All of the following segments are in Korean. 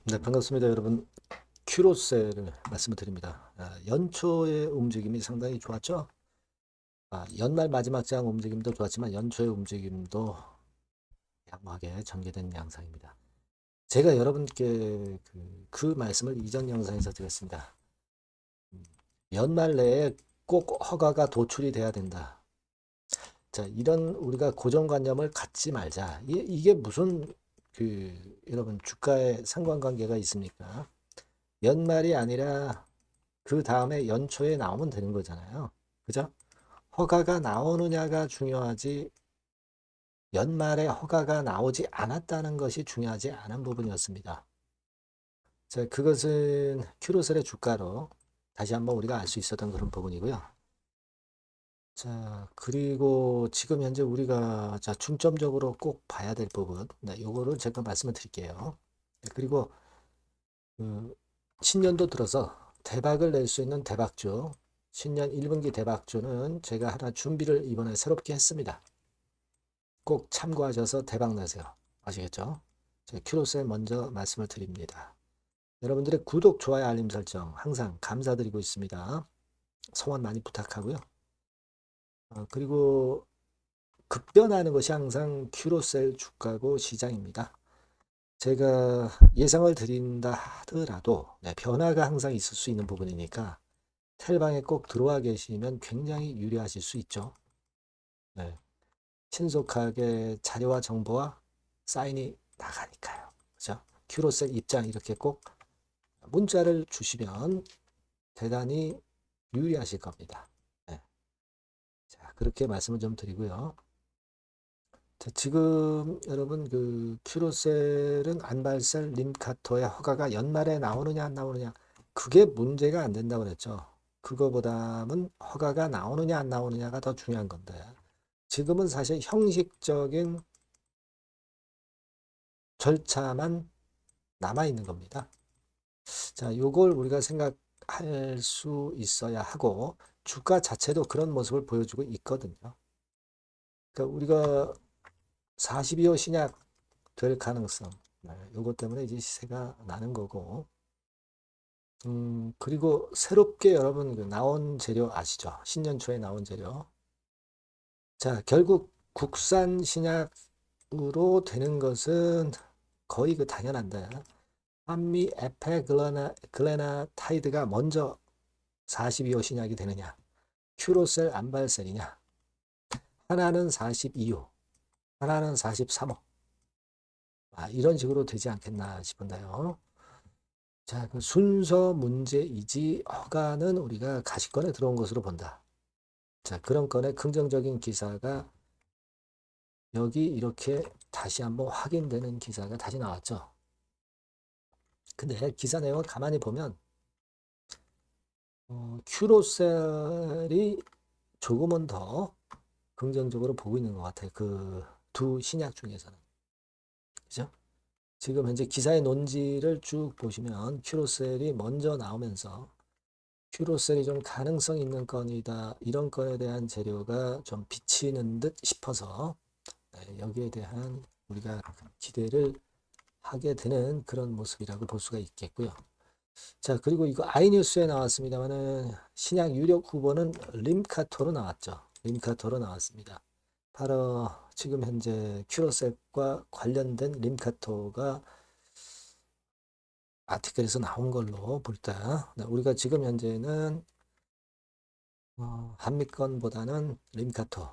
네, 반갑습니다, 여러분. 큐로셀을 말씀을 드립니다. 연초의 움직임이 상당히 좋았죠? 연말 마지막 장 움직임도 좋았지만 연초의 움직임도 양호하게 전개된 양상입니다. 제가 여러분께 그 말씀을 이전 영상에서 드렸습니다. 음, 연말 내에 꼭 허가가 도출이 돼야 된다. 자, 이런 우리가 고정관념을 갖지 말자. 이게 무슨 여러분 주가에 상관관계가 있습니까? 연말이 아니라 그 다음에 연초에 나오면 되는 거잖아요. 그죠? 허가가 나오느냐가 중요하지, 연말에 허가가 나오지 않았다는 것이 중요하지 않은 부분이었습니다. 자, 그것은 큐로셀의 주가로 다시 한번 우리가 알 수 있었던 그런 부분이고요. 자, 그리고 지금 현재 우리가 중점적으로 꼭 봐야 될 부분, 네, 요거를 제가 말씀을 드릴게요. 네, 그리고 그 신년도 들어서 대박을 낼 수 있는 대박주, 신년 1분기 대박주는 제가 하나 준비를 이번에 새롭게 했습니다. 꼭 참고하셔서 대박 내세요. 아시겠죠? 제가 큐로셀 먼저 말씀을 드립니다. 여러분들의 구독, 좋아요, 알림 설정 항상 감사드리고 있습니다. 성원 많이 부탁하고요. 그리고 급변하는 것이 항상 큐로셀 주가고 시장입니다. 제가 예상을 드린다 하더라도 네, 변화가 항상 있을 수 있는 부분이니까 텔방에 꼭 들어와 계시면 굉장히 유리하실 수 있죠. 네. 신속하게 자료와 정보와 사인이 나가니까요. 그죠? 큐로셀 입장 이렇게 꼭 문자를 주시면 대단히 유리하실 겁니다. 네. 자, 그렇게 말씀을 좀 드리고요. 자, 지금 여러분 큐로셀은 안발셀 림카토의 허가가 연말에 나오느냐 안 나오느냐 그게 문제가 안 된다고 그랬죠. 그거보다는 허가가 나오느냐 안 나오느냐가 더 중요한 건데 지금은 사실 형식적인 절차만 남아 있는 겁니다. 자, 요걸 우리가 생각할 수 있어야 하고 주가 자체도 그런 모습을 보여주고 있거든요. 그러니까 우리가 42호 신약 될 가능성, 네, 요것 때문에 이제 시세가 나는 거고, 그리고 새롭게 여러분 나온 재료 아시죠? 신년 초에 나온 재료. 자, 결국 국산 신약으로 되는 것은 거의 당연한데, 한미 에페글레나타이드가 먼저 42호 신약이 되느냐, 큐로셀 안발셀이냐, 하나는 42호, 하나는 43호. 이런 식으로 되지 않겠나 싶은데요. 자, 그 순서 문제이지 허가는 우리가 가시권에 들어온 것으로 본다. 자, 그런 건의 긍정적인 기사가 여기 이렇게 다시 한번 확인되는 기사가 다시 나왔죠. 근데 기사 내용을 가만히 보면 큐로셀이 조금은 더 긍정적으로 보고 있는 것 같아요. 그 두 신약 중에서는. 그죠? 지금 현재 기사의 논지를 쭉 보시면 큐로셀이 먼저 나오면서 큐로셀이 좀 가능성 있는 건이다. 이런 건에 대한 재료가 좀 비치는 듯 싶어서 네, 여기에 대한 우리가 기대를 하게 되는 그런 모습이라고 볼 수가 있겠고요. 자, 그리고 이거 아이뉴스에 나왔습니다만은 신약 유력 후보는 림카토로 나왔죠. 림카토로 나왔습니다. 바로 지금 현재 큐로셀과 관련된 림카토가 아티클에서 나온 걸로 볼 때, 네, 우리가 지금 현재는 한미건보다는 림카토,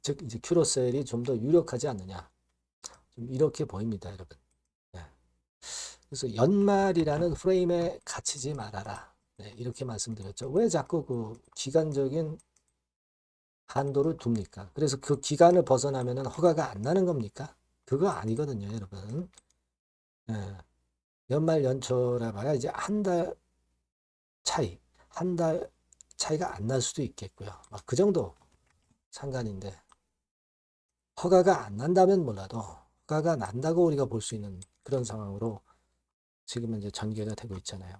즉 이제 큐로셀이 좀 더 유력하지 않느냐, 좀 이렇게 보입니다, 여러분. 네. 그래서 연말이라는 프레임에 갇히지 말아라. 네, 이렇게 말씀드렸죠. 왜 자꾸 그 기간적인 한도를 둡니까? 그래서 그 기간을 벗어나면 허가가 안 나는 겁니까? 그거 아니거든요, 여러분. 네. 연말 연초라 봐야 이제 한 달 차이, 한 달 차이가 안 날 수도 있겠고요. 그 정도 상관인데 허가가 안 난다면 몰라도 허가가 난다고 우리가 볼 수 있는 그런 상황으로 지금 이제 전개가 되고 있잖아요.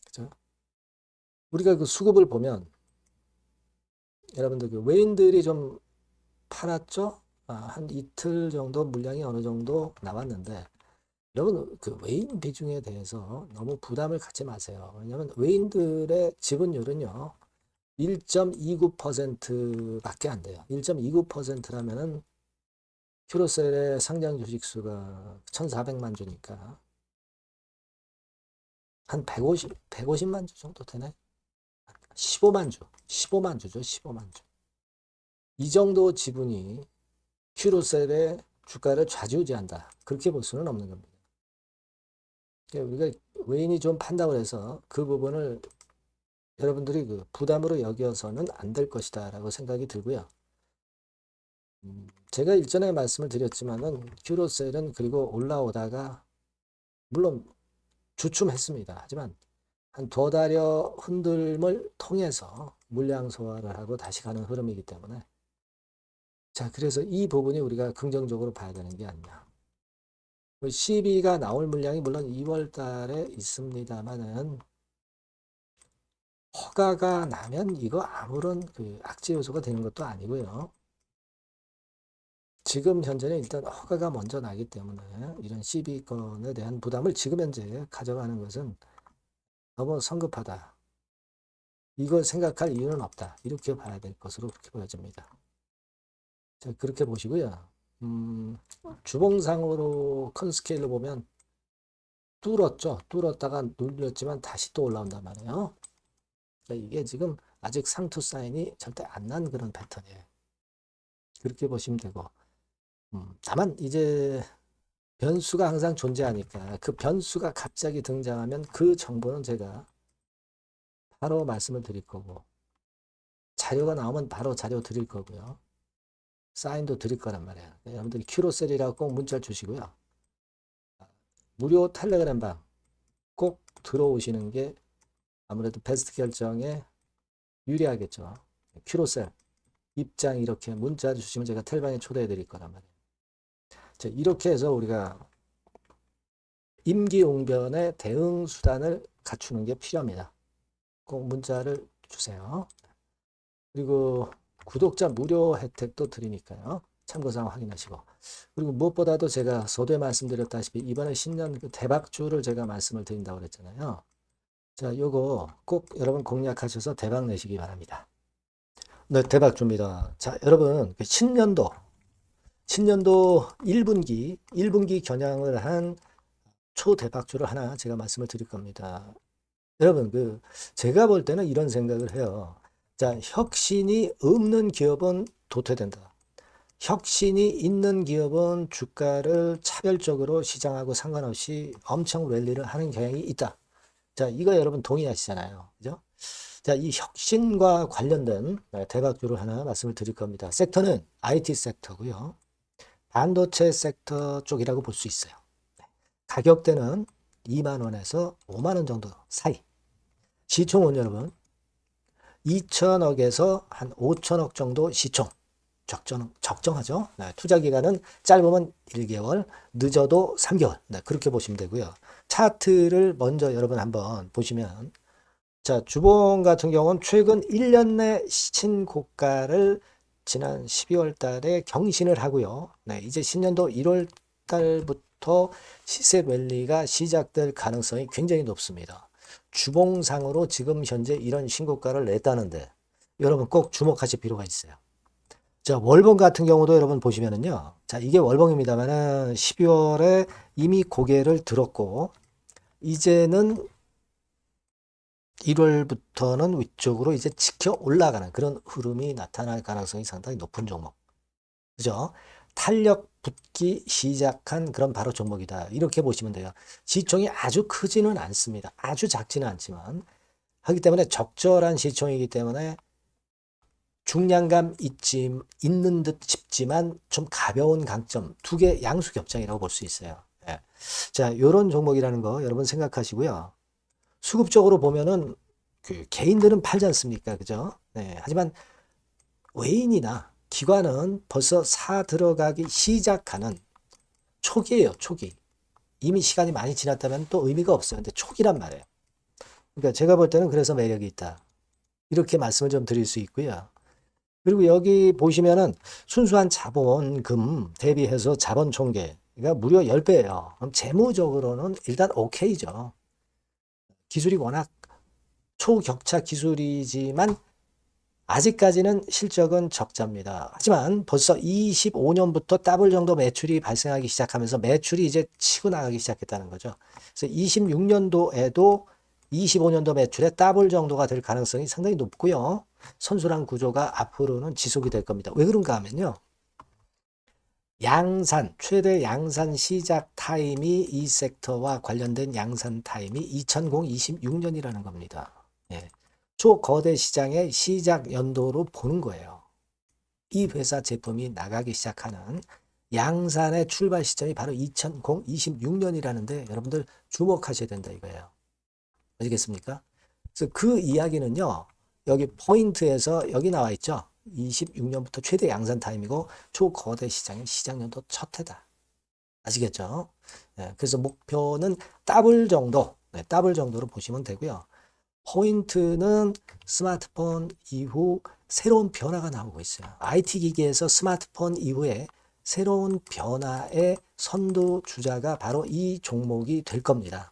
그죠? 우리가 그 수급을 보면 여러분들 그 외인들이 좀 팔았죠? 한 이틀 정도 물량이 어느 정도 나왔는데 여러분 그 외인 비중에 대해서 너무 부담을 갖지 마세요. 왜냐하면 외인들의 지분율은요 1.29%밖에 안 돼요. 1.29%라면은 큐로셀의 상장 주식수가 1,400만 주니까 한 150만 주 정도 되네. 15만 주, 15만 주죠, 15만 주. 이 정도 지분이 큐로셀의 주가를 좌지우지한다. 그렇게 볼 수는 없는 겁니다. 우리가 외인이 좀 판다고 해서 그 부분을 여러분들이 그 부담으로 여겨서는 안 될 것이다 라고 생각이 들고요. 제가 일전에 말씀을 드렸지만은 큐로셀은 그리고 올라오다가 물론 주춤했습니다. 하지만 한 2달여 흔들림을 통해서 물량 소화를 하고 다시 가는 흐름이기 때문에 자, 그래서 이 부분이 우리가 긍정적으로 봐야 되는 게 아니냐. CB가 나올 물량이 물론 2월 달에 있습니다만은 허가가 나면 이거 아무런 그 악재 요소가 되는 것도 아니고요. 지금 현재는 일단 허가가 먼저 나기 때문에 이런 CB건에 대한 부담을 지금 현재 가져가는 것은 너무 성급하다. 이걸 생각할 이유는 없다. 이렇게 봐야 될 것으로 그렇게 보여집니다. 자, 그렇게 보시고요. 주봉상으로 큰 스케일로 보면 뚫었죠. 뚫었다가 눌렸지만 다시 또 올라온단 말이에요. 이게 지금 아직 상투 사인이 절대 안 난 그런 패턴이에요. 그렇게 보시면 되고 다만 이제 변수가 항상 존재하니까 그 변수가 갑자기 등장하면 그 정보는 제가 바로 말씀을 드릴 거고 자료가 나오면 바로 자료 드릴 거고요. 사인도 드릴 거란 말이에요. 여러분들이 큐로셀이라고 꼭 문자를 주시고요. 무료 텔레그램방 꼭 들어오시는 게 아무래도 베스트 결정에 유리하겠죠. 큐로셀 입장 이렇게 문자 주시면 제가 텔방에 초대해 드릴 거란 말이에요. 자, 이렇게 해서 우리가 임기응변의 대응 수단을 갖추는 게 필요합니다. 꼭 문자를 주세요. 그리고 구독자 무료 혜택도 드리니까요. 참고사항 확인하시고. 그리고 무엇보다도 제가 서두에 말씀드렸다시피 이번에 신년 그 대박주를 제가 말씀을 드린다고 그랬잖아요. 자, 요거 꼭 여러분 공략하셔서 대박 내시기 바랍니다. 네, 대박주입니다. 자, 여러분 신년도 1분기 겨냥을 한 초대박주를 하나 제가 말씀을 드릴 겁니다. 여러분 제가 볼 때는 이런 생각을 해요. 자, 혁신이 없는 기업은 도태된다. 혁신이 있는 기업은 주가를 차별적으로 시장하고 상관없이 엄청 랠리를 하는 경향이 있다. 자, 이거 여러분 동의하시잖아요. 그죠? 자, 이 혁신과 관련된 대박주를 하나 말씀을 드릴 겁니다. 섹터는 IT 섹터고요. 반도체 섹터 쪽이라고 볼 수 있어요. 가격대는 2만 원에서 5만 원 정도 사이. 시총은 여러분 2천억에서 한 5천억 정도 시총. 적정하죠. 네, 투자 기간은 짧으면 1개월, 늦어도 3개월. 네, 그렇게 보시면 되고요. 차트를 먼저 여러분 한번 보시면 자, 주봉 같은 경우는 최근 1년 내 신고가를 지난 12월 달에 경신을 하고요. 네, 이제 신년도 1월 달부터 시세 랠리가 시작될 가능성이 굉장히 높습니다. 주봉상으로 지금 현재 이런 신고가를 냈다는데 여러분 꼭 주목하실 필요가 있어요. 자, 월봉 같은 경우도 여러분 보시면은요. 자, 이게 월봉입니다만은 12월에 이미 고개를 들었고 이제는 1월부터는 위쪽으로 이제 지켜 올라가는 그런 흐름이 나타날 가능성이 상당히 높은 종목. 그죠? 탄력 붙기 시작한 그런 바로 종목이다. 이렇게 보시면 돼요. 시총이 아주 크지는 않습니다. 아주 작지는 않지만 하기 때문에 적절한 시총이기 때문에 중량감 있는 듯 싶지만 좀 가벼운 강점, 두 개 양수 겹장이라고 볼 수 있어요. 예. 자, 이런 종목이라는 거 여러분 생각하시고요. 수급적으로 보면은 그 개인들은 팔지 않습니까? 그죠? 네. 하지만 외인이나 기관은 벌써 사 들어가기 시작하는 초기예요, 초기. 이미 시간이 많이 지났다면 또 의미가 없어요. 근데 초기란 말이에요. 그러니까 제가 볼 때는 그래서 매력이 있다. 이렇게 말씀을 좀 드릴 수 있고요. 그리고 여기 보시면은 순수한 자본금 대비해서 자본 총계 그러니까 무려 10배예요. 그럼 재무적으로는 일단 오케이죠. 기술이 워낙 초격차 기술이지만 아직까지는 실적은 적자입니다. 하지만 벌써 25년부터 더블 정도 매출이 발생하기 시작하면서 매출이 이제 치고 나가기 시작했다는 거죠. 그래서 26년도에도 25년도 매출의 더블 정도가 될 가능성이 상당히 높고요. 선순환 구조가 앞으로는 지속이 될 겁니다. 왜 그런가 하면요. 양산, 최대 양산 시작 타임이 이 섹터와 관련된 양산 타임이 2026년이라는 겁니다. 예. 초거대 시장의 시작 연도로 보는 거예요. 이 회사 제품이 나가기 시작하는 양산의 출발 시점이 바로 2026년이라는데 여러분들 주목하셔야 된다 이거예요. 아시겠습니까? 그래서 그 이야기는요. 여기 포인트에서 여기 나와 있죠. 26년부터 최대 양산 타임이고 초거대 시장의 시작 연도 첫 해다. 아시겠죠? 네, 그래서 목표는 더블 정도, 네, 더블 정도로 보시면 되고요. 포인트는 스마트폰 이후 새로운 변화가 나오고 있어요. IT 기기에서 스마트폰 이후에 새로운 변화의 선두주자가 바로 이 종목이 될 겁니다.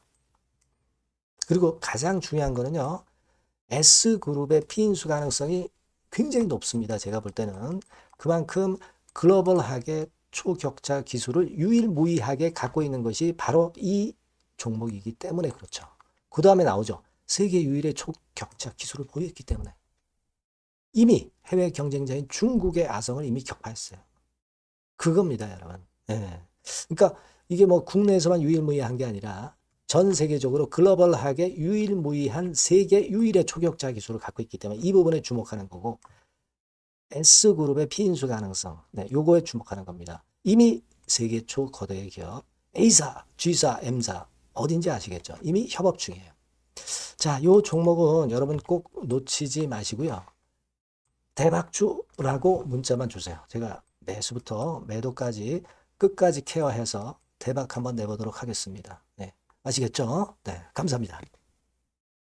그리고 가장 중요한 거는요. S그룹의 피인수 가능성이 굉장히 높습니다. 제가 볼 때는. 그만큼 글로벌하게 초격차 기술을 유일무이하게 갖고 있는 것이 바로 이 종목이기 때문에 그렇죠. 그 다음에 나오죠. 세계 유일의 초격차 기술을 보였기 때문에. 이미 해외 경쟁자인 중국의 아성을 이미 격파했어요. 그겁니다, 여러분. 네. 그러니까 이게 뭐 국내에서만 유일무이한 게 아니라 전 세계적으로 글로벌하게 유일무이한 세계 유일의 초격차 기술을 갖고 있기 때문에 이 부분에 주목하는 거고 S그룹의 피인수 가능성, 네, 요거에 주목하는 겁니다. 이미 세계 초거대 기업 A사, G사, M사 어딘지 아시겠죠? 이미 협업 중이에요. 자, 요 종목은 여러분 꼭 놓치지 마시고요. 대박주라고 문자만 주세요. 제가 매수부터 매도까지 끝까지 케어해서 대박 한번 내보도록 하겠습니다. 네, 아시겠죠? 네, 감사합니다.